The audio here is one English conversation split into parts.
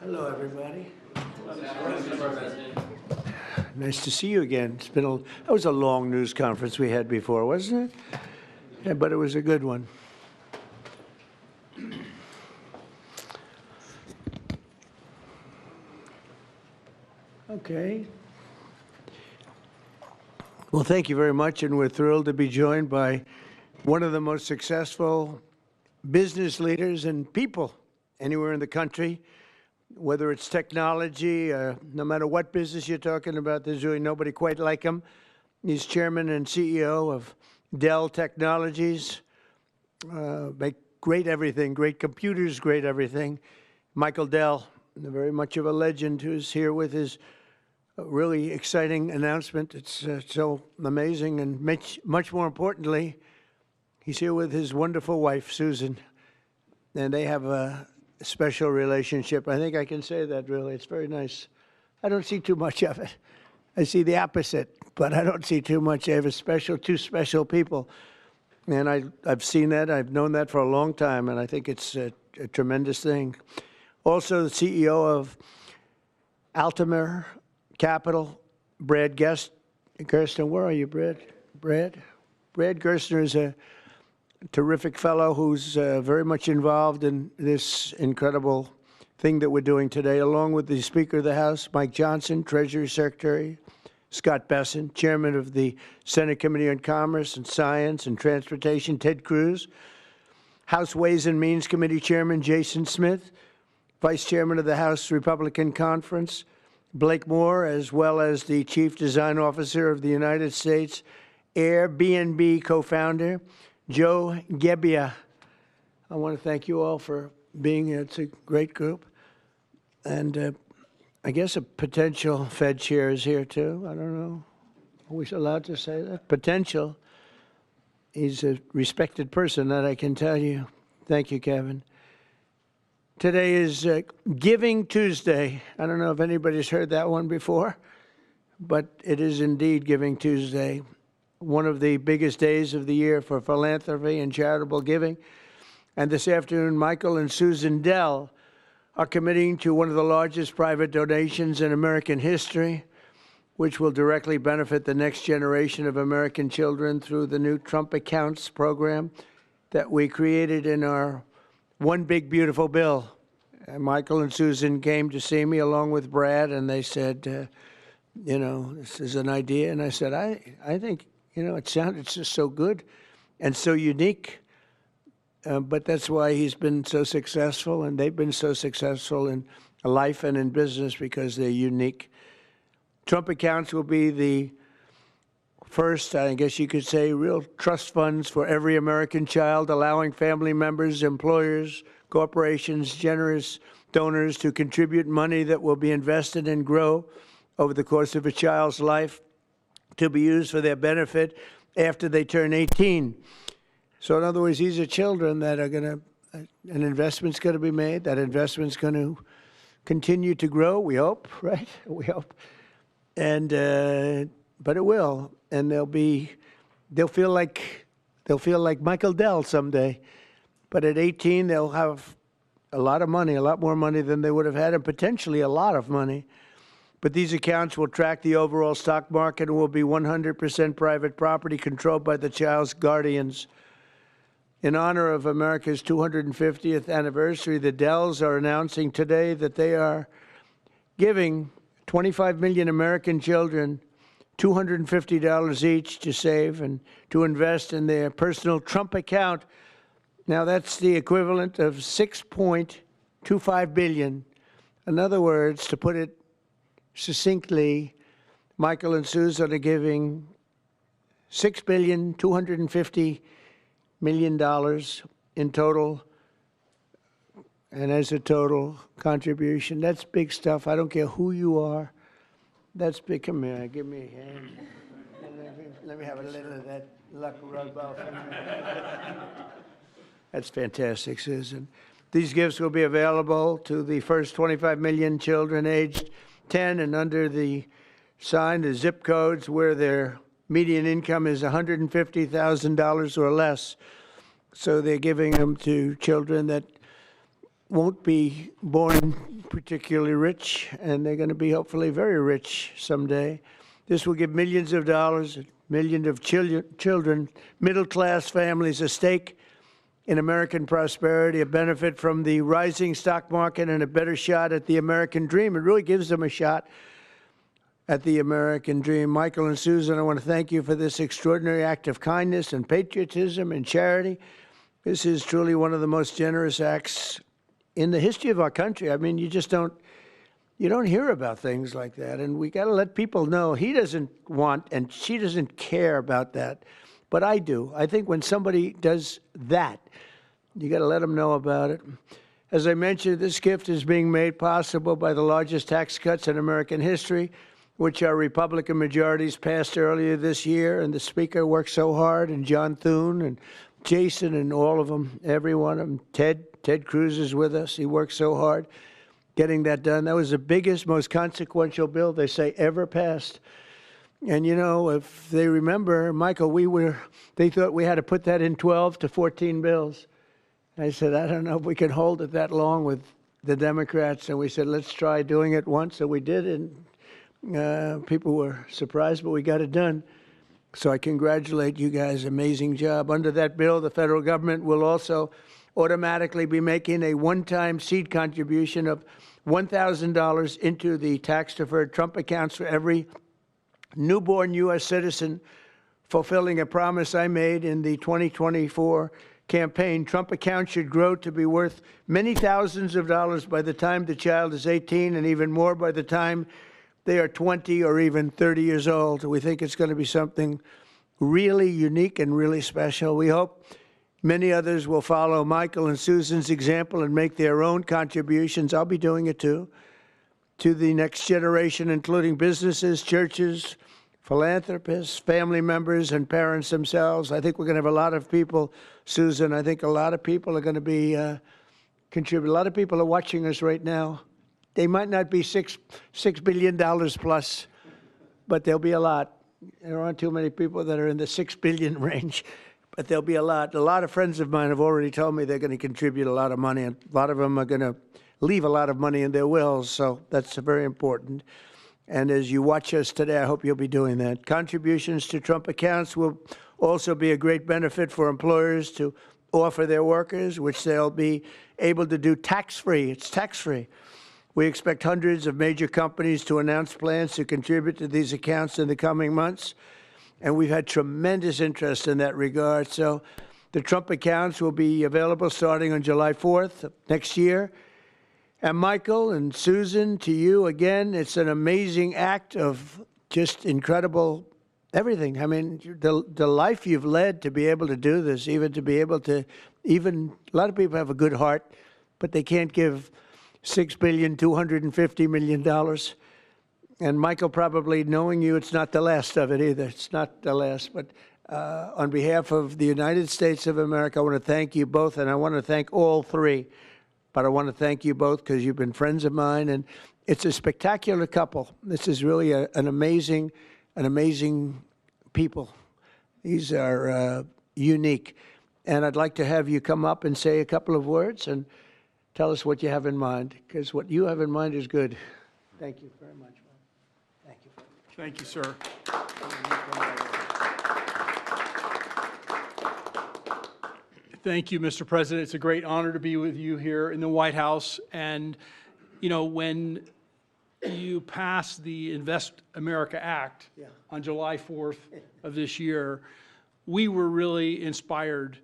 Hello, everybody. Nice to see you again. That was a long news conference we had before, wasn't it? Yeah, but it was a good one. Okay. Well, thank you very much, and we're thrilled to be joined by one of the most successful business leaders and people anywhere in the country, whether it's technology, no matter what business you're talking about, there's really nobody quite like him. He's chairman and CEO of Dell Technologies. Make great everything, great computers, great everything. Michael Dell, very much of a legend, who's here with his really exciting announcement. It's so amazing, and much more importantly, he's here with his wonderful wife, Susan, and they have a special relationship. I think I can say that, really. It's very nice. I don't see too much of it. I see the opposite, but I don't see too much. They have two special people, and I've seen that. I've known that for a long time, and I think it's a tremendous thing. Also, the CEO of Altamir Capital, Brad Gersonner. Where are you, Brad? Brad Gersonner is a terrific fellow who's very much involved in this incredible thing that we're doing today, along with the Speaker of the House, Mike Johnson, Treasury Secretary, Scott Besson, Chairman of the Senate Committee on Commerce and Science and Transportation, Ted Cruz, House Ways and Means Committee Chairman Jason Smith, Vice Chairman of the House Republican Conference, Blake Moore, as well as the Chief Design Officer of the United States Airbnb co-founder, Joe Gebbia. I want to thank you all for being here. It's a great group. And I guess a potential Fed chair is here, too. I don't know. Are we allowed to say that? Potential. He's a respected person, that I can tell you. Thank you, Kevin. Today is Giving Tuesday. I don't know if anybody's heard that one before, but it is indeed Giving Tuesday, one of the biggest days of the year for philanthropy and charitable giving. And this afternoon, Michael and Susan Dell are committing to one of the largest private donations in American history, which will directly benefit the next generation of American children through the new Trump Accounts program that we created in our One Big Beautiful Bill. And Michael and Susan came to see me along with Brad, and they said, this is an idea. And I said, I think, it sounded just so good and so unique. But that's why he's been so successful, and they've been so successful in life and in business, because they're unique. Trump Accounts will be the first, I guess you could say, real trust funds for every American child, allowing family members, employers, corporations, generous donors to contribute money that will be invested and grow over the course of a child's life to be used for their benefit after they turn 18. So in other words, these are children that are going to, an investment's going to be made. That investment's going to continue to grow, we hope, right? We hope. And, but it will. And they'll feel like Michael Dell someday. But at 18, they'll have a lot of money, a lot more money than they would have had, and potentially a lot of money. But these accounts will track the overall stock market and will be 100% private property controlled by the child's guardians. In honor of America's 250th anniversary, the Dells are announcing today that they are giving 25 million American children $250 each to save and to invest in their personal Trump account. Now, that's the equivalent of $6.25 billion. In other words, to put it succinctly, Michael and Susan are giving $6.25 billion in total, and as a total contribution. That's big stuff. I don't care who you are. That's big. Come here. Give me a hand. Let me have a little of that luck rub off. That's fantastic, Susan. These gifts will be available to the first 25 million children aged 10 and under the zip codes where their median income is $150,000 or less. So they're giving them to children that, won't be born particularly rich, and they're going to be hopefully very rich someday. This will give millions of dollars, millions of children, middle-class families a stake in American prosperity, a benefit from the rising stock market, and a better shot at the American dream. It really gives them a shot at the American dream. Michael and Susan, I want to thank you for this extraordinary act of kindness and patriotism and charity. This is truly one of the most generous acts in the history of our country. I mean, you don't hear about things like that, and we got to let people know he doesn't want and she doesn't care about that, but I do. I think when somebody does that, you got to let them know about it. As I mentioned, this gift is being made possible by the largest tax cuts in American history, which our Republican majorities passed earlier this year, and the Speaker worked so hard, and John Thune and Jason and all of them, every one of them. Ted Cruz is with us. He worked so hard getting that done. That was the biggest, most consequential bill, they say, ever passed. And, you know, if they remember, Michael, they thought we had to put that in 12 to 14 bills. I said, I don't know if we can hold it that long with the Democrats. And we said, let's try doing it once. So we did, and people were surprised, but we got it done. So I congratulate you guys. Amazing job. Under that bill, the federal government will also automatically be making a one-time seed contribution of $1,000 into the tax-deferred Trump accounts for every newborn U.S. citizen, fulfilling a promise I made in the 2024 campaign. Trump accounts should grow to be worth many thousands of dollars by the time the child is 18, and even more by the time they are 20 or even 30 years old. We think it's going to be something really unique and really special. We hope many others will follow Michael and Susan's example and make their own contributions. I'll be doing it too, to the next generation, including businesses, churches, philanthropists, family members, and parents themselves. I think we're going to have a lot of people, Susan. I think a lot of people are going to be contribute. A lot of people are watching us right now. They might not be $6 billion plus, but there'll be a lot. There aren't too many people that are in the 6 billion range, but there'll be a lot. A lot of friends of mine have already told me they're going to contribute a lot of money, and a lot of them are going to leave a lot of money in their wills, so that's very important. And as you watch us today, I hope you'll be doing that. Contributions to Trump accounts will also be a great benefit for employers to offer their workers, which they'll be able to do tax-free. It's tax-free. We expect hundreds of major companies to announce plans to contribute to these accounts in the coming months, and we've had tremendous interest in that regard. So the Trump accounts will be available starting on July 4th of next year. And Michael and Susan, to you again, it's an amazing act of just incredible everything. I mean, the life you've led to be able to do this, even to be able to, a lot of people have a good heart, but they can't give $6.25 billion. And Michael, probably knowing you, it's not the last of it either. It's not the last. But on behalf of the United States of America, I want to thank you both, and I want to thank all three. But I want to thank you both because you've been friends of mine, and it's a spectacular couple. This is really an amazing people. These are unique. And I'd like to have you come up and say a couple of words and tell us what you have in mind, because what you have in mind is good. Thank you very much. Thank you. Thank you, sir. Thank you, Mr. President. It's a great honor to be with you here in the White House. And, you know, when you passed the Invest America Act on July 4th of this year, we were really inspired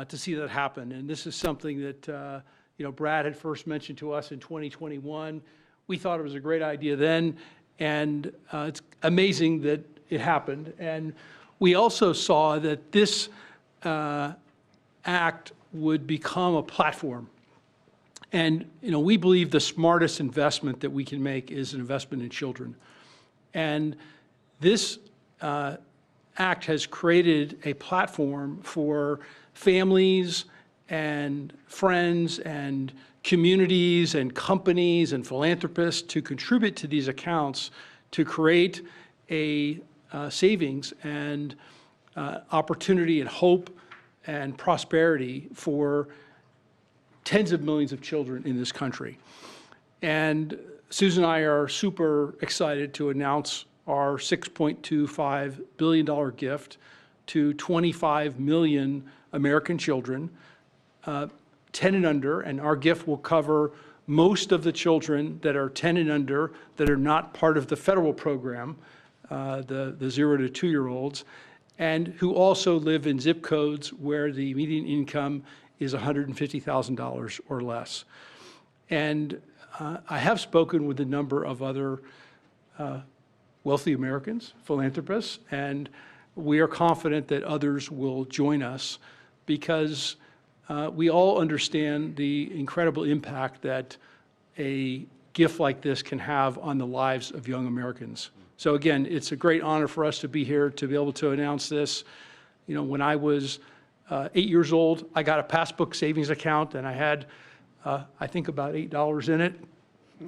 to see that happen. And this is something that, you know, Brad had first mentioned to us in 2021. We thought it was a great idea then, and it's amazing that it happened. And we also saw that this act would become a platform. And, you know, we believe the smartest investment that we can make is an investment in children. And this act has created a platform for families and friends and communities and companies and philanthropists to contribute to these accounts to create a savings and opportunity and hope and prosperity for tens of millions of children in this country. And Susan and I are super excited to announce our $6.25 billion gift to 25 million American children, 10 and under, and our gift will cover most of the children that are 10 and under that are not part of the federal program, the 0 to 2-year-olds, and who also live in zip codes where the median income is $150,000 or less. And I have spoken with a number of other wealthy Americans, philanthropists, and we are confident that others will join us because we all understand the incredible impact that a gift like this can have on the lives of young Americans. So again, it's a great honor for us to be here to be able to announce this. You know, when I was 8 years old, I got a passbook savings account and I had, I think, about $8 in it.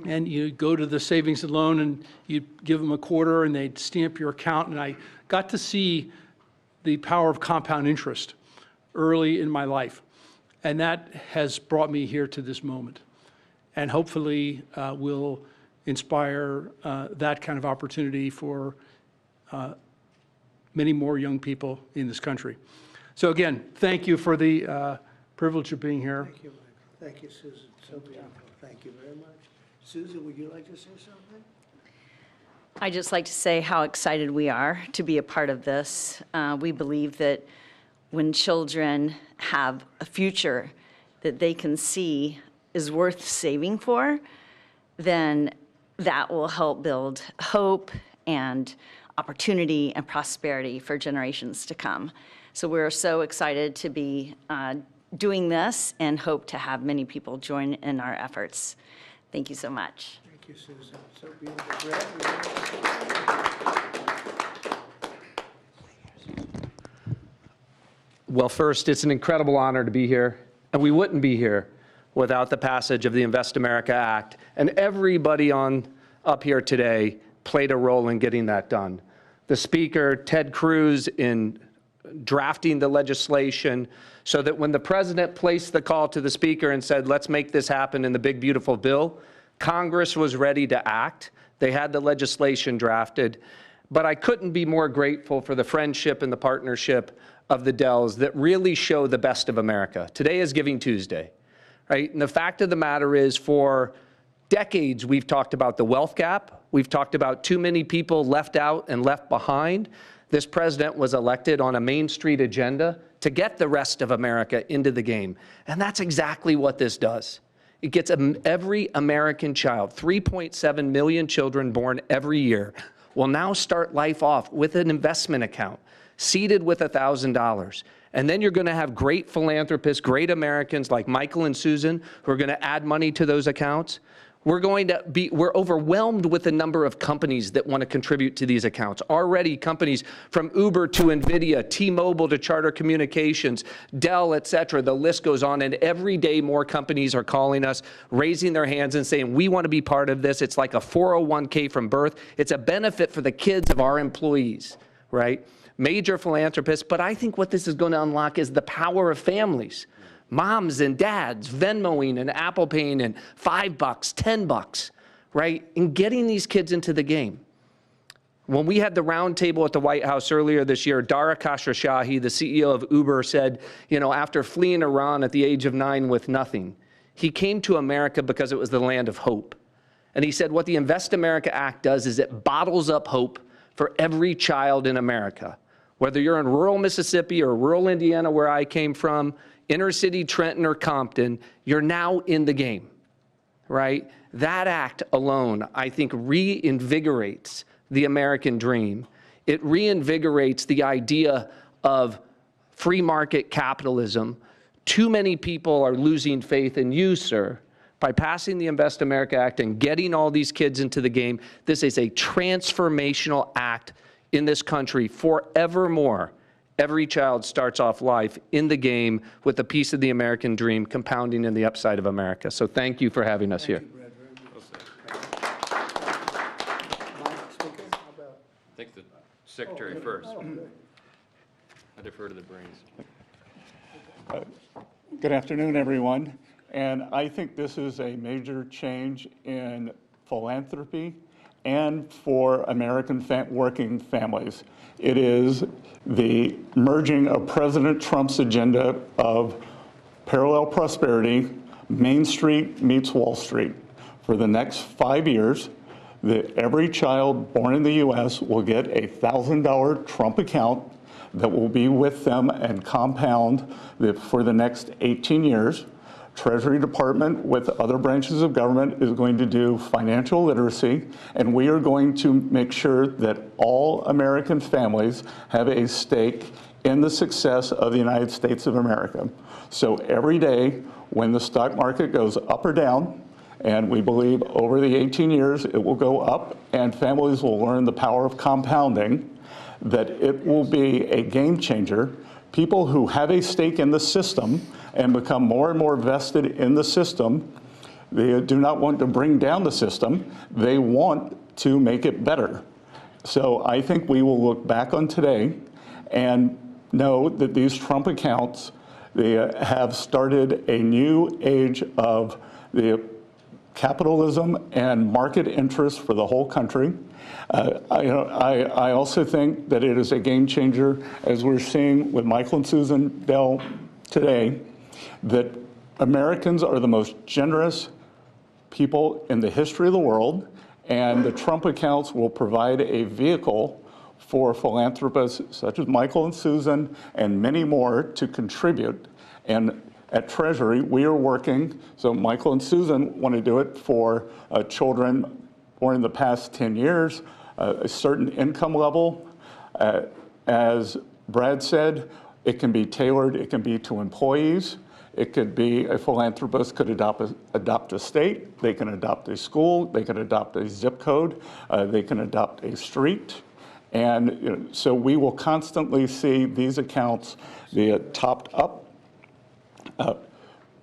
And you go to the savings and loan and you give them a quarter and they'd stamp your account. And I got to see the power of compound interest early in my life. And that has brought me here to this moment. And hopefully will inspire that kind of opportunity for many more young people in this country. So again, thank you for the privilege of being here. Thank you, Michael. Thank you, Susan. So beautiful. Thank you very much. Susan, would you like to say something? I'd just like to say how excited we are to be a part of this. We believe that when children have a future that they can see is worth saving for, then that will help build hope and opportunity and prosperity for generations to come. So we're so excited to be doing this and hope to have many people join in our efforts. Thank you so much. Thank you, Susan. So beautiful. Brad, Well, first, it's an incredible honor to be here, and we wouldn't be here without the passage of the Invest America Act. And everybody up here today played a role in getting that done. The Speaker, Ted Cruz, in drafting the legislation so that when the President placed the call to the Speaker and said, let's make this happen in the big, beautiful bill, Congress was ready to act. They had the legislation drafted. But I couldn't be more grateful for the friendship and the partnership of the Dells that really show the best of America. Today is Giving Tuesday, right? And the fact of the matter is, for decades, we've talked about the wealth gap. We've talked about too many people left out and left behind. This president was elected on a Main Street agenda to get the rest of America into the game. And that's exactly what this does. It gets every American child, 3.7 million children born every year, will now start life off with an investment account, seeded with $1,000. And then you're going to have great philanthropists, great Americans like Michael and Susan who are going to add money to those accounts. We're overwhelmed with the number of companies that want to contribute to these accounts. Already companies from Uber to NVIDIA, T-Mobile to Charter Communications, Dell, et cetera, the list goes on. And every day more companies are calling us, raising their hands and saying, we want to be part of this. It's like a 401k from birth. It's a benefit for the kids of our employees, right? Major philanthropists. But I think what this is going to unlock is the power of families. Moms and dads Venmoing and Apple Paying and $5, $10, right? And getting these kids into the game. When we had the roundtable at the White House earlier this year, Dara Khosrowshahi, the CEO of Uber, said, you know, after fleeing Iran at the age of 9 with nothing, he came to America because it was the land of hope. And he said what the Invest America Act does is it bottles up hope for every child in America. Whether you're in rural Mississippi or rural Indiana, where I came from, inner city Trenton or Compton, you're now in the game, right? That act alone, I think, reinvigorates the American dream. It reinvigorates the idea of free market capitalism. Too many people are losing faith in you, sir. By passing the Invest America Act and getting all these kids into the game, this is a transformational act in this country forevermore. Every child starts off life in the game with a piece of the American dream compounding in the upside of America. So thank you for having us here. I think the secretary first. I defer to the brains. Good afternoon, everyone. And I think this is a major change in philanthropy and for American working families. It is the merging of President Trump's agenda of parallel prosperity, Main Street meets Wall Street. For the next 5 years, every child born in the U.S. will get a $1,000 Trump account that will be with them and compound for the next 18 years. Treasury Department with other branches of government is going to do financial literacy, and we are going to make sure that all American families have a stake in the success of the United States of America. So every day when the stock market goes up or down, and we believe over the 18 years it will go up and families will learn the power of compounding, that it will be a game changer. People who have a stake in the system and become more and more vested in the system, they do not want to bring down the system, they want to make it better. So I think we will look back on today and know that these Trump accounts, they have started a new age of the capitalism and market interest for the whole country. I also think that it is a game changer, as we're seeing with Michael and Susan Dell today, that Americans are the most generous people in the history of the world, and the Trump accounts will provide a vehicle for philanthropists such as Michael and Susan and many more to contribute. And at Treasury, we are working, so Michael and Susan want to do it for children born in the past 10 years, a certain income level. As Brad said, it can be tailored, it can be to employees. It could be a philanthropist could adopt a state, they can adopt a school, they can adopt a zip code, they can adopt a street. And so we will constantly see these accounts be topped up.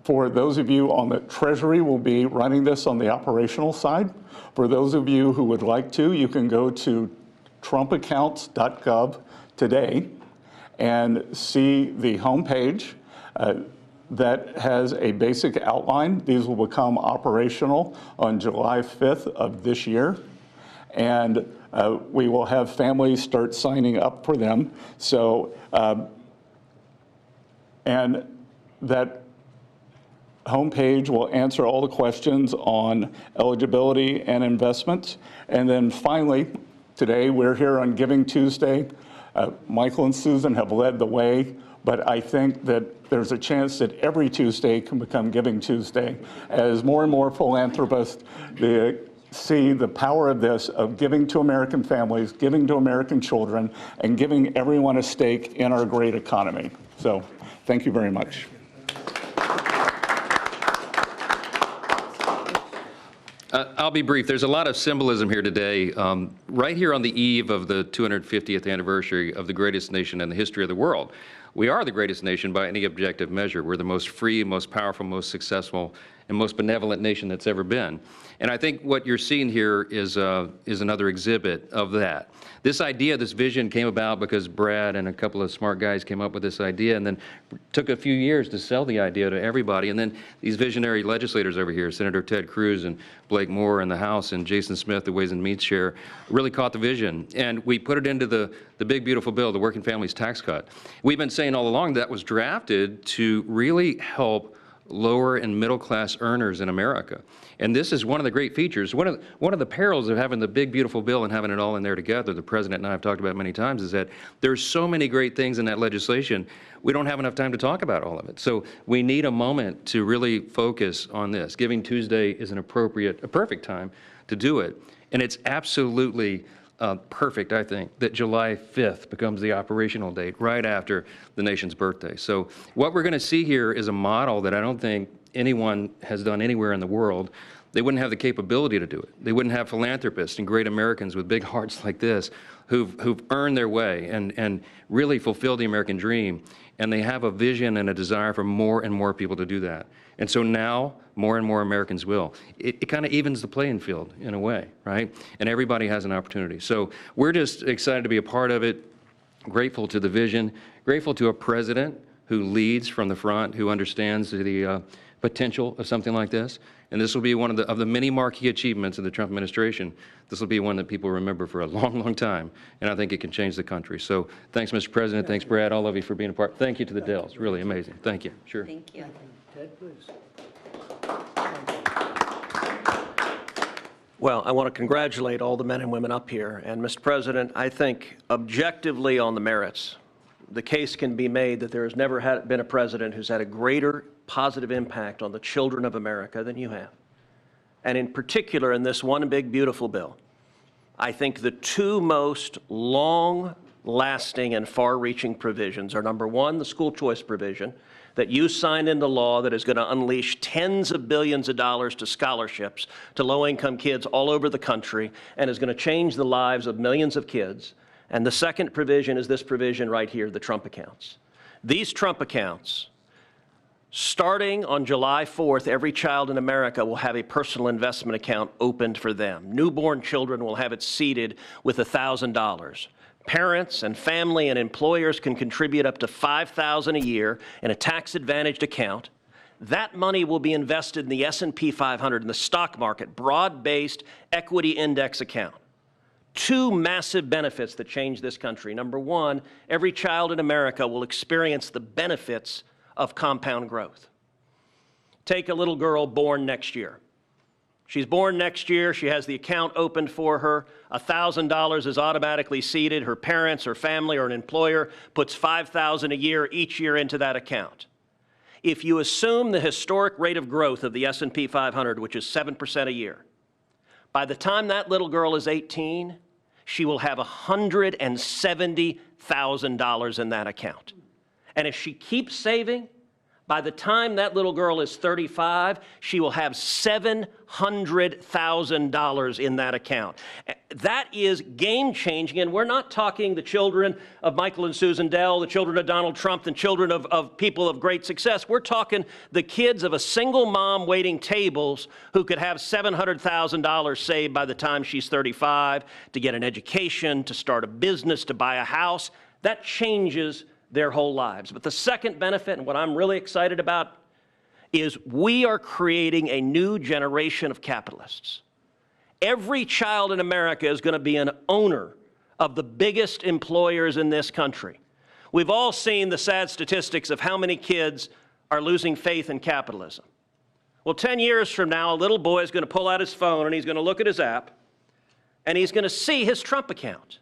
For those of you on the Treasury, will be running this on the operational side. For those of you who would like to, you can go to trumpaccounts.gov today and see the homepage that has a basic outline. These will become operational on July 5th of this year. And we will have families start signing up for them. So, and that homepage will answer all the questions on eligibility and investments. And then finally, today we're here on Giving Tuesday. Michael and Susan have led the way, but I think that there's a chance that every Tuesday can become Giving Tuesday as more and more philanthropists see the power of this, of giving to American families, giving to American children, and giving everyone a stake in our great economy. So thank you very much. I'll be brief. There's a lot of symbolism here today. Right here on the eve of the 250th anniversary of the greatest nation in the history of the world. We are the greatest nation by any objective measure. We're the most free, most powerful, most successful, and most benevolent nation that's ever been. And I think what you're seeing here is another exhibit of that. This idea, this vision came about because Brad and a couple of smart guys came up with this idea and then took a few years to sell the idea to everybody. And then these visionary legislators over here, Senator Ted Cruz and Blake Moore in the House and Jason Smith, the Ways and Means Chair, really caught the vision. And we put it into the big, beautiful bill, the Working Families Tax Cut. We've been saying all along that was drafted to really help lower and middle class earners in America. And this is one of the great features. One of the perils of having the big, beautiful bill and having it all in there together, the President and I have talked about many times, is that there's so many great things in that legislation, we don't have enough time to talk about all of it. So we need a moment to really focus on this. Giving Tuesday is a perfect time to do it. And it's absolutely perfect, I think, that July 5th becomes the operational date right after the nation's birthday. So what we're going to see here is a model that I don't think anyone has done anywhere in the world. They wouldn't have the capability to do it. They wouldn't have philanthropists and great Americans with big hearts like this who've earned their way and really fulfilled the American dream. And they have a vision and a desire for more and more people to do that. And so now more and more Americans will. It kind of evens the playing field in a way, right? And everybody has an opportunity. So we're just excited to be a part of it, grateful to the vision, grateful to a president who leads from the front, who understands the potential of something like this. And this will be one of the many marquee achievements of the Trump administration. This will be one that people remember for a long, long time. And I think it can change the country. So thanks, Mr. President. Thanks, Brad, all of you for being a part. Thank you to the Dells. Really amazing. Thank you. Sure. Thank you. Ted, please. Well, I want to congratulate all the men and women up here. And, Mr. President, I think objectively on the merits, the case can be made that there has never been a president who's had a greater positive impact on the children of America than you have. And in particular, in this one big, beautiful bill, I think the two most long-lasting and far-reaching provisions are, number one, the school choice provision that you signed into law that is going to unleash tens of billions of dollars to scholarships to low-income kids all over the country and is going to change the lives of millions of kids. And the second provision is this provision right here, the Trump accounts. These Trump accounts, starting on July 4th, every child in America will have a personal investment account opened for them. Newborn children will have it seeded with $1,000. Parents and family and employers can contribute up to $5,000 a year in a tax-advantaged account. That money will be invested in the S&P 500 in the stock market, broad-based equity index account. Two massive benefits that change this country. Number one, every child in America will experience the benefits of compound growth. Take a little girl born next year. She's born next year. She has the account opened for her. $1,000 is automatically seeded. Her parents, her family, or an employer puts $5,000 a year each year into that account. If you assume the historic rate of growth of the S&P 500, which is 7% a year, by the time that little girl is 18, she will have $170,000 in that account. And if she keeps saving, by the time that little girl is 35, she will have $700,000 in that account. That is game-changing, and we're not talking the children of Michael and Susan Dell, the children of Donald Trump, the children of people of great success. We're talking the kids of a single mom waiting tables who could have $700,000 saved by the time she's 35 to get an education, to start a business, to buy a house. That changes their whole lives. But the second benefit, and what I'm really excited about, is we are creating a new generation of capitalists. Every child in America is going to be an owner of the biggest employers in this country. We've all seen the sad statistics of how many kids are losing faith in capitalism. Well, 10 years from now, a little boy is going to pull out his phone and he's going to look at his app and he's going to see his Trump account.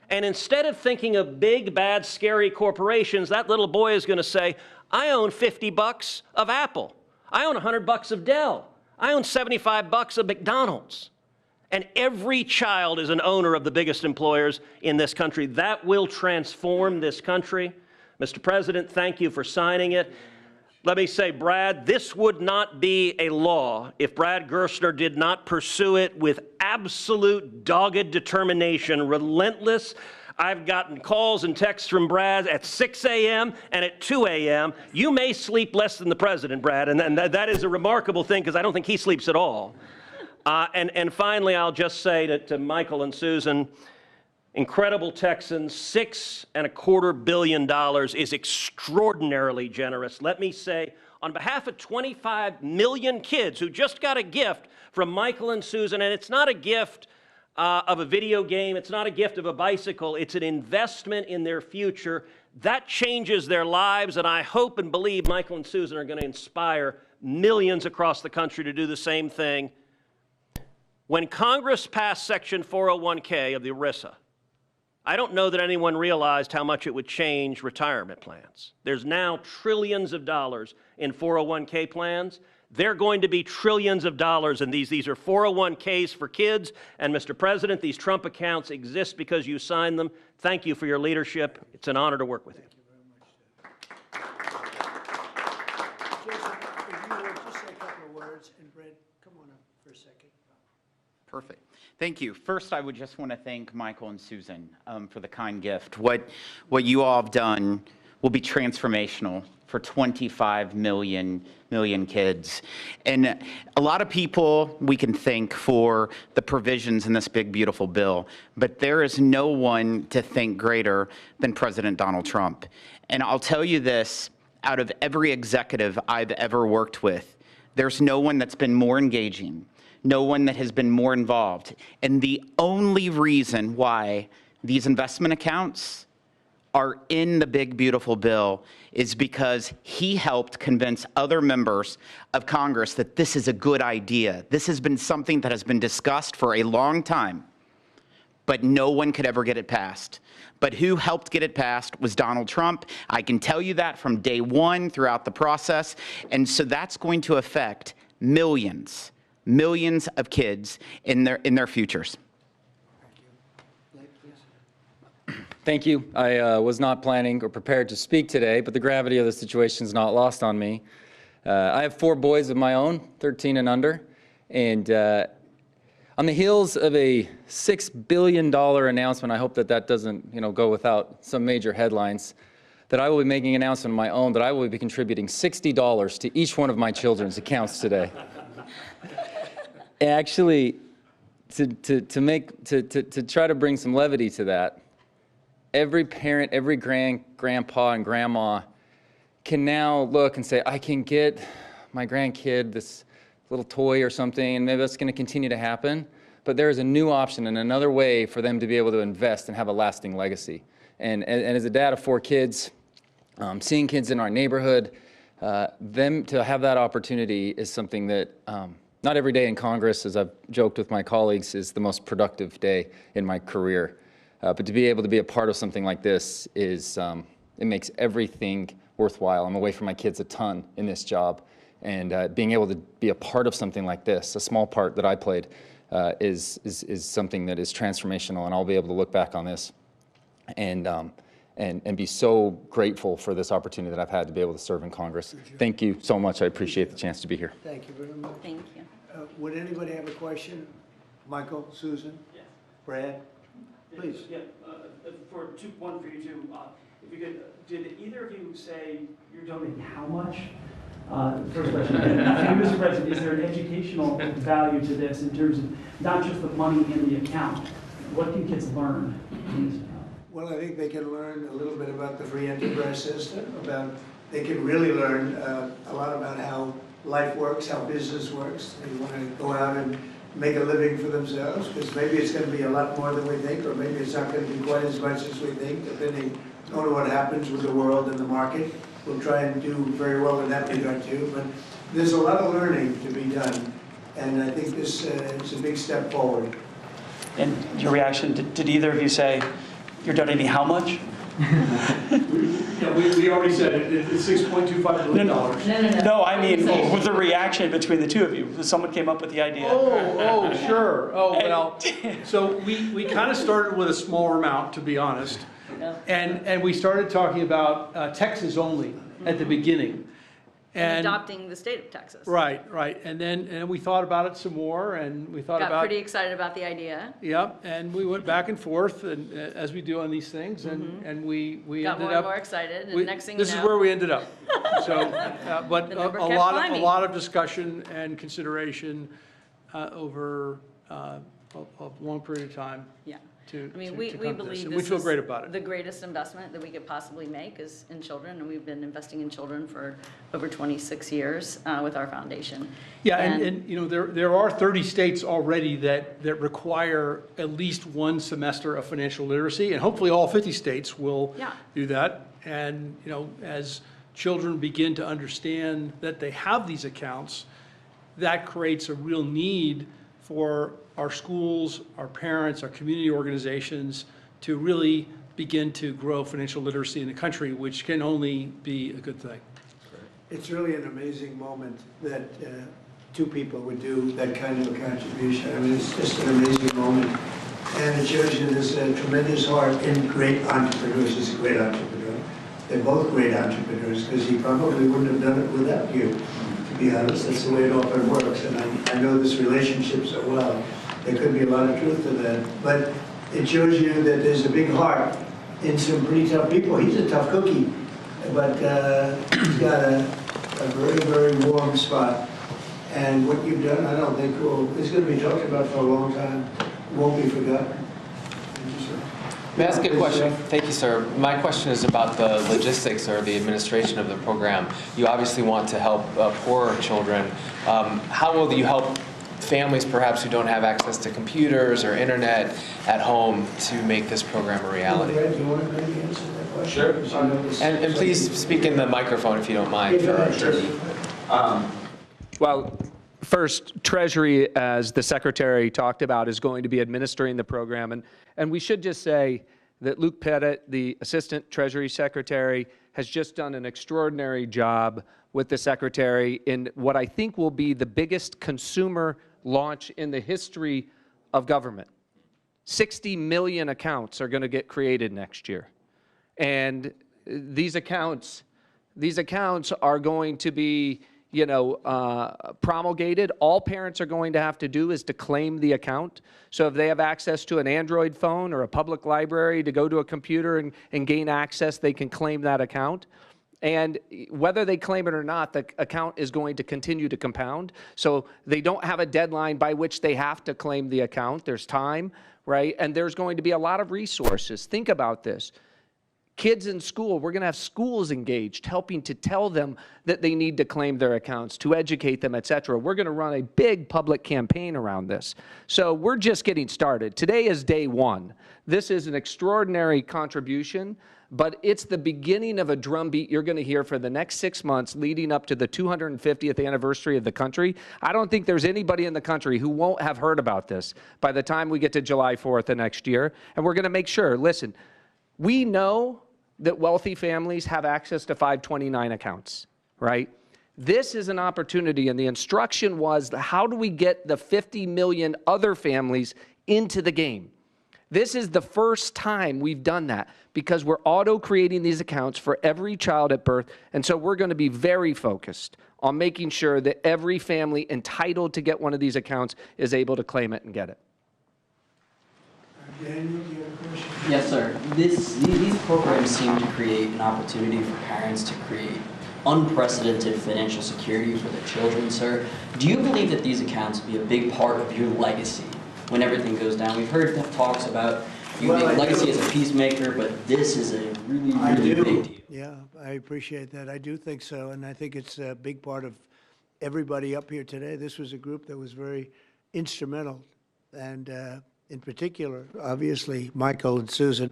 And instead of thinking of big, bad, scary corporations, that little boy is going to say, I own $50 of Apple. I own $100 of Dell. I own $75 of McDonald's. And every child is an owner of the biggest employers in this country. That will transform this country. Mr. President, thank you for signing it. Let me say, Brad, this would not be a law if Brad Gersonner did not pursue it with absolute dogged determination, relentless. I've gotten calls and texts from Brad at 6 a.m. and at 2 a.m. You may sleep less than the president, Brad, and that is a remarkable thing because I don't think he sleeps at all. And finally, I'll just say to Michael and Susan, incredible Texans, $6.25 billion is extraordinarily generous. Let me say, on behalf of 25 million kids who just got a gift from Michael and Susan, and it's not a gift of a video game, it's not a gift of a bicycle, it's an investment in their future. That changes their lives, and I hope and believe Michael and Susan are going to inspire millions across the country to do the same thing. When Congress passed Section 401k of the ERISA, I don't know that anyone realized how much it would change retirement plans. There's now trillions of dollars in 401k plans. They're going to be trillions of dollars in these. These are 401ks for kids. And Mr. President, these Trump accounts exist because you signed them. Thank you for your leadership. It's an honor to work with you. Thank you very much, Joseph, if you would just say a couple of words, and Brad, come on up for a second. Perfect. Thank you. First, I would just want to thank Michael and Susan for the kind gift. What you all have done will be transformational for 25 million kids. And a lot of people we can thank for the provisions in this big, beautiful bill, but there is no one to thank greater than President Donald Trump. And I'll tell you this, out of every executive I've ever worked with, there's no one that's been more engaging, no one that has been more involved. And the only reason why these investment accounts are in the big, beautiful bill is because he helped convince other members of Congress that this is a good idea. This has been something that has been discussed for a long time, but no one could ever get it passed. But who helped get it passed was Donald Trump. I can tell you that from day one throughout the process. And so that's going to affect millions of kids in their futures. Thank you. I was not planning or prepared to speak today, but the gravity of the situation is not lost on me. I have 4 boys of my own, 13 and under, and on the heels of a $6 billion announcement, I hope that that doesn't, go without some major headlines, that I will be making an announcement of my own that I will be contributing $60 to each one of my children's accounts today. Actually, to try to bring some levity to that, every parent, every grandpa and grandma can now look and say, I can get my grandkid this little toy or something, and maybe that's going to continue to happen. But there is a new option and another way for them to be able to invest and have a lasting legacy. And as a dad of 4 kids, seeing kids in our neighborhood, them to have that opportunity is something that not every day in Congress, as I've joked with my colleagues, is the most productive day in my career. But to be able to be a part of something like this is, it makes everything worthwhile. I'm away from my kids a ton in this job. And being able to be a part of something like this, a small part that I played, is something that is transformational. And I'll be able to look back on this and be so grateful for this opportunity that I've had to be able to serve in Congress. Thank you so much. I appreciate the chance to be here. Thank you very much. Thank you. Would anybody have a question? Michael, Susan, Brad, please. Yeah, one for you two. If you could, did either of you say you're donating how much? First question. And you, Mr. President, is there an educational value to this in terms of not just the money in the account? What can kids learn in this account? Well, I think they can learn a little bit about the free enterprise system, they can really learn a lot about how life works, how business works. They want to go out and make a living for themselves, because maybe it's going to be a lot more than we think, or maybe it's not going to be quite as much as we think, depending on what happens with the world and the market. We'll try and do very well in that regard too, but there's a lot of learning to be done, and I think this is a big step forward. And your reaction, did either of you say you're donating how much? Yeah, we already said it, it's $6.25 billion. No, I mean, with the reaction between the two of you, someone came up with the idea. Oh, sure. Oh, well, so we kind of started with a smaller amount, to be honest. And we started talking about Texas only at the beginning. And adopting the state of Texas. Right. And then we thought about it some more, and we thought Got about... pretty excited about the idea. Yep, and we went back and forth, and as we do on these things, and we Got ended more up... and more excited, and next thing you know... This is where we ended up. So, but The a number kept lot climbing. of discussion and consideration over a long period of time. Yeah. To I mean, come we to this, believe and this we feel is great about it. the greatest investment that we could possibly make is in children, and we've been investing in children for over 26 years with our foundation. Yeah, and you know, there are 30 states already that require at least one semester of financial literacy, and hopefully all 50 states will do that. And you know, as children begin to understand that they have these accounts, that creates a real need for our schools, our parents, our community organizations to really begin to grow financial literacy in the country, which can only be a good thing. It's really an amazing moment that 2 people would do that kind of a contribution. I mean, it's just an amazing moment. And it shows you there's a tremendous heart in great entrepreneurs. He's a great entrepreneur. They're both great entrepreneurs, because he probably wouldn't have done it without you, to be honest. That's the way it often works. And I know this relationship so well. There could be a lot of truth to that. But it shows you that there's a big heart in some pretty tough people. He's a tough cookie, but he's got a very, very warm spot. And what you've done, I don't think it's going to be talked about for a long time. It won't be forgotten. Thank you, sir. May I ask a question? Thank you, sir. My question is about the logistics or the administration of the program. You obviously want to help poorer children. How will you help families perhaps who don't have access to computers or internet at home to make this program a reality? Brad, do you want to maybe answer that question? Sure. And please speak in the microphone if you don't mind for our attorney. Well, first, Treasury, as the Secretary talked about, is going to be administering the program. And we should just say that Luke Pettit, the Assistant Treasury Secretary, has just done an extraordinary job with the Secretary in what I think will be the biggest consumer launch in the history of government. 60 million accounts are going to get created next year. And these accounts are going to be promulgated. All parents are going to have to do is to claim the account. So if they have access to an Android phone or a public library to go to a computer and gain access, they can claim that account. And whether they claim it or not, the account is going to continue to compound. So they don't have a deadline by which they have to claim the account. There's time, right? And there's going to be a lot of resources. Think about this. Kids in school, we're going to have schools engaged, helping to tell them that they need to claim their accounts, to educate them, et cetera. We're going to run a big public campaign around this. So we're just getting started. Today is day one. This is an extraordinary contribution, but it's the beginning of a drumbeat you're going to hear for the next 6 months leading up to the 250th anniversary of the country. I don't think there's anybody in the country who won't have heard about this by the time we get to July 4th of next year. And we're going to make sure, listen, we know that wealthy families have access to 529 accounts, right? This is an opportunity, and the instruction was, how do we get the 50 million other families into the game? This is the first time we've done that because we're auto-creating these accounts for every child at birth, and so we're going to be very focused on making sure that every family entitled to get one of these accounts is able to claim it and get it. Daniel, do you have a question? Yes, sir. These programs seem to create an opportunity for parents to create unprecedented financial security for their children, sir. Do you believe that these accounts will be a big part of your legacy when everything goes down? We've heard talks about you make legacy as a peacemaker, but this is a really, really big deal. Yeah, I appreciate that. I do think so, and I think it's a big part of everybody up here today. This was a group that was very instrumental, and in particular, obviously, Michael and Susan,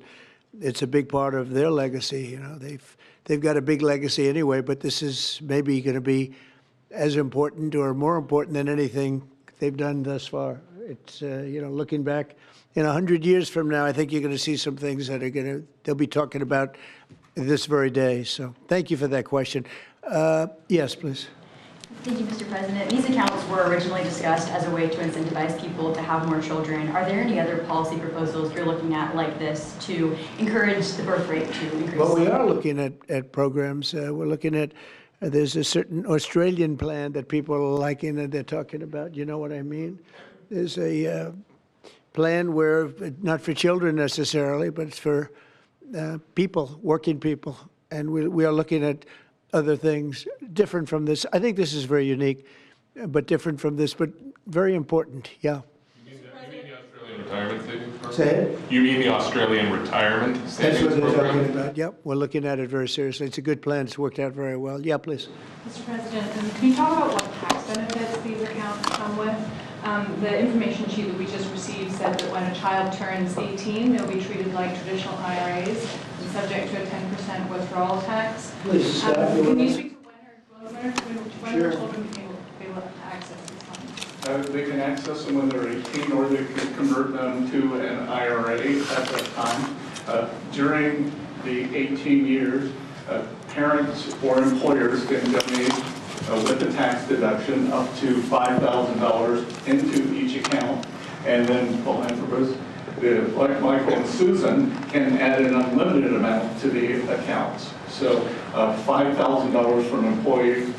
it's a big part of their legacy. You know, they've got a big legacy anyway, but this is maybe going to be as important or more important than anything they've done thus far. It's, looking back in 100 years from now, I think you're going to see some things that they'll be talking about this very day. So thank you for that question. Yes, please. Thank you, Mr. President. These accounts were originally discussed as a way to incentivize people to have more children. Are there any other policy proposals you're looking at like this to encourage the birth rate to increase? Well, we are looking at programs. We're looking at, there's a certain Australian plan that people are liking and they're talking about. You know what I mean? There's a plan where, not for children necessarily, but it's for people, working people. And we are looking at other things different from this. I think this is very unique, but different from this, but very important. Yeah. You mean the Australian retirement savings program? Say it? You mean the Australian retirement savings program? That's what they're talking about. Yep, we're looking at it very seriously. It's a good plan. It's worked out very well. Yeah, please. Mr. President, can you talk about what tax benefits these accounts come with? The information sheet that we just received said that when a child turns 18, they'll be treated like traditional IRAs and subject to a 10% withdrawal tax. Please, can you speak to when Sure. children can be able to access these funds? They can access them when they're 18, or they can convert them to an IRA at that time. During the 18 years, parents or employers can donate with the tax deduction up to $5,000 into each account, and then philanthropists, like Michael and Susan, can add an unlimited amount to the accounts. So $5,000 from employees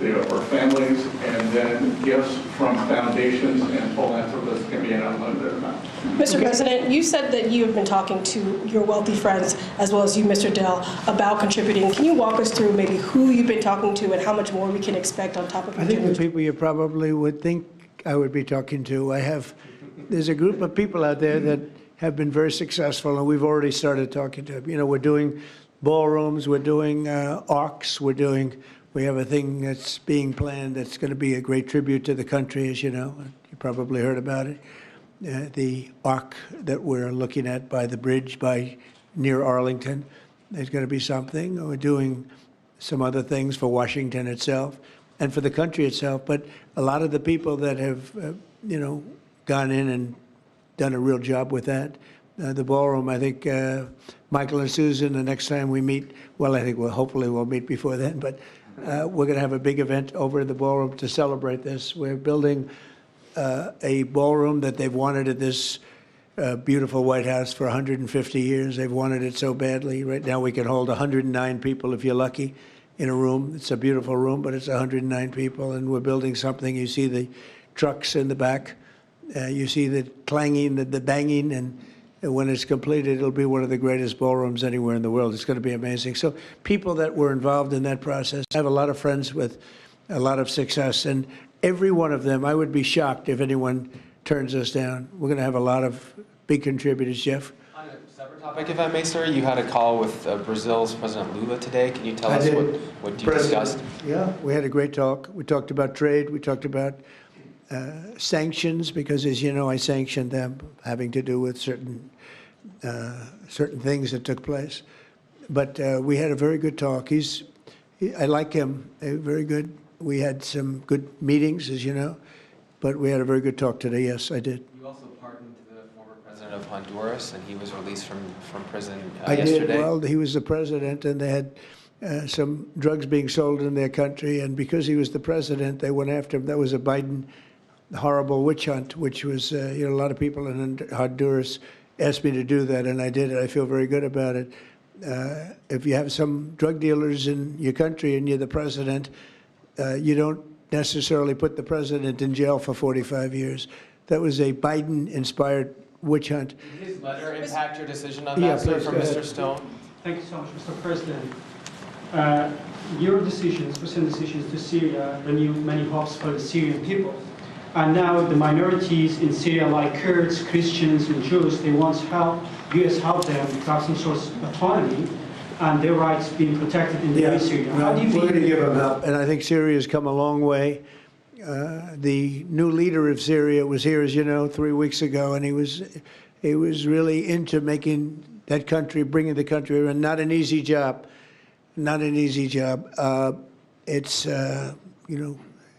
or families, and then gifts from foundations and philanthropists can be an unlimited amount. Mr. President, you said that you have been talking to your wealthy friends, as well as you, Mr. Dell, about contributing. Can you walk us through maybe who you've been talking to and how much more we can expect on top of I think the people you probably would think I would be talking to. There's a group of people out there that have been very successful, and we've already started talking to them. You know, we're doing ballrooms, we're doing arcs, we have a thing that's being planned that's going to be a great tribute to the country, as you know. You probably heard about it. The arc that we're looking at by the bridge near Arlington, there's going to be something. We're doing some other things for Washington itself and for the country itself. But a lot of the people that have, gone in and done a real job with that. The ballroom, I think Michael and Susan, the next time we meet, well, I think hopefully we'll meet before then, but we're going to have a big event over in the ballroom to celebrate this. We're building a ballroom that they've wanted at this beautiful White House for 150 years. They've wanted it so badly. Right now we can hold 109 people if you're lucky in a room. It's a beautiful room, but it's 109 people, and we're building something. You see the trucks in the back. You see the clanging, the banging, and when it's completed, it'll be one of the greatest ballrooms anywhere in the world. It's going to be amazing. So people that were involved in that process, I have a lot of friends with a lot of success, and every one of them, I would be shocked if anyone turns us down. We're going to have a lot of big contributors. Jeff? On a separate topic, if I may, sir, you had a call with Brazil's President Lula today. Can you tell us what you discussed? Yeah, we had a great talk. We talked about trade. We talked about sanctions, because, as you know, I sanctioned them, having to do with certain things that took place. But we had a very good talk. I like him. Very good. We had some good meetings, as you know, but we had a very good talk today. Yes, I did. You also pardoned the former president of Honduras, and he was released from prison I yesterday. did. Well, he was the president, and they had some drugs being sold in their country, and because he was the president, they went after him. That was a Biden horrible witch hunt, which was, a lot of people in Honduras asked me to do that, and I did it. I feel very good about it. If you have some drug dealers in your country and you're the president, you don't necessarily put the president in jail for 45 years. That was a Biden-inspired witch hunt. Did his letter impact your decision on that, sir, from Mr. Stone? Thank you so much, Mr. President. Your recent decisions to Syria renewed many hopes for the Syrian people. And now the minorities in Syria, like Kurds, Christians, and Jews, they want U.S. help them to have some sort of autonomy and their rights being protected in Syria. How do you We're going to give them help, and I think Syria has come a long way. The new leader of Syria was here, as you know, 3 weeks ago, and he was really into making that country, bringing the country around. Not an easy job. Not an easy job. It's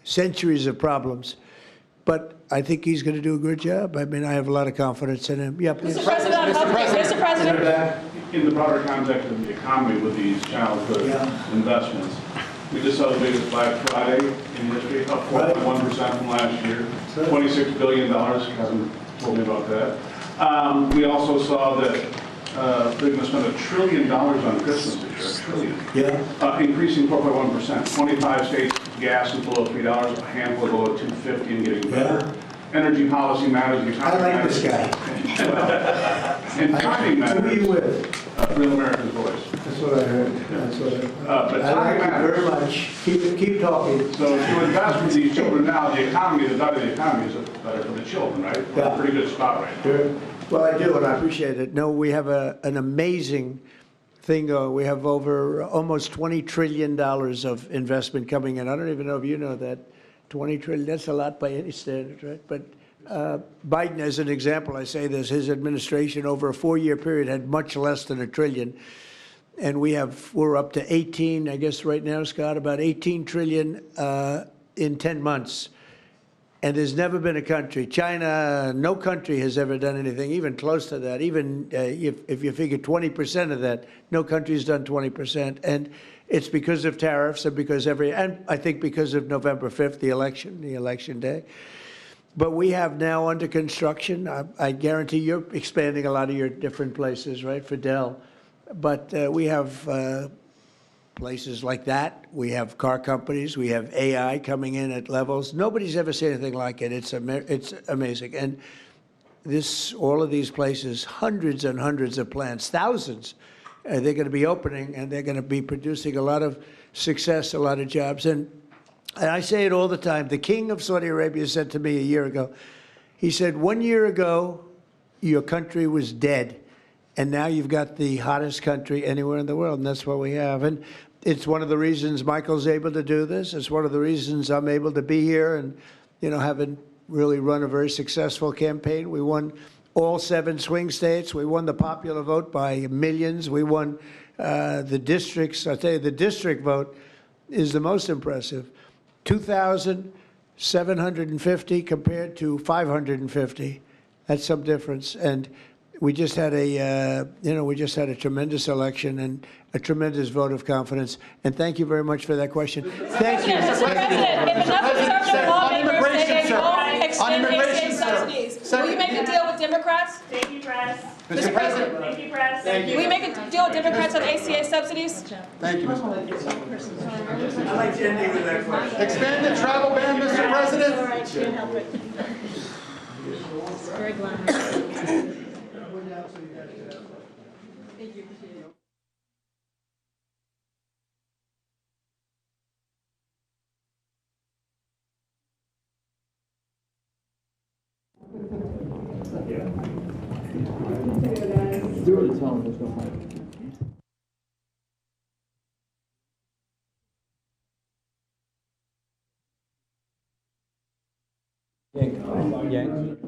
centuries of problems. But I think he's going to do a good job. I mean, I have a lot of confidence in him. Yeah, please. Mr. President. In the broader context of the economy with these childhood investments, we just saw the biggest Black Friday in history, up 4.1% from last year, $26 billion. Kevin told me about that. We also saw that they're going to spend $1 trillion on Christmas this year, $1 trillion. Increasing 4.1%. 25 states, gas is below $3, a handful below $2.50 and getting better. Energy policy matters. I like this guy. And timing matters. Who are you with? Real America's Voice. That's what I heard. That's what I heard. But I like timing you very matters. much. Keep talking. So to invest with these children now, the economy, the better the economy is, the better for the children, right? We're in a pretty good spot right now. Sure. Well, I do, and I appreciate it. No, we have an amazing thing. We have over almost $20 trillion of investment coming in. I don't even know if you know that. 20 trillion, that's a lot by any standard, right? But Biden, as an example, I say this, his administration over a 4-year period had much less than $1 trillion. And we're up to 18, I guess right now, Scott, about 18 trillion in 10 months. And there's never been a country, China, no country has ever done anything even close to that. Even if you figure 20% of that, no country's done 20%. And it's because of tariffs and and I think because of November 5th, the election day. But we have now under construction, I guarantee you're expanding a lot of your different places, right, for Dell. But we have places like that. We have car companies. We have AI coming in at levels. Nobody's ever seen anything like it. It's amazing. And all of these places, hundreds and hundreds of plants, thousands, they're going to be opening, and they're going to be producing a lot of success, a lot of jobs. And I say it all the time. The king of Saudi Arabia said to me a year ago, he said, 1 year ago, your country was dead. And now you've got the hottest country anywhere in the world, and that's what we have. And it's one of the reasons Michael's able to do this. It's one of the reasons I'm able to be here and, having really run a very successful campaign. We won all 7 swing states. We won the popular vote by millions. We won the districts. I'll tell you, the district vote is the most impressive. 2,750 compared to 550. That's some difference. And we just had a tremendous election and a tremendous vote of confidence. And thank you very much for that question. Thank you. Mr. President, if enough conservative lawmakers say they won't extend ACA subsidies, will you make a deal with Democrats? Thank you, press. Mr. President. Thank you, press. Will you make a deal with Democrats on ACA subsidies? Thank you, Mr. I'd like to end with that question. Expand the travel ban, Mr. President. All right, can't help it. Very glad. Do it, tell them, let's go home. Yank.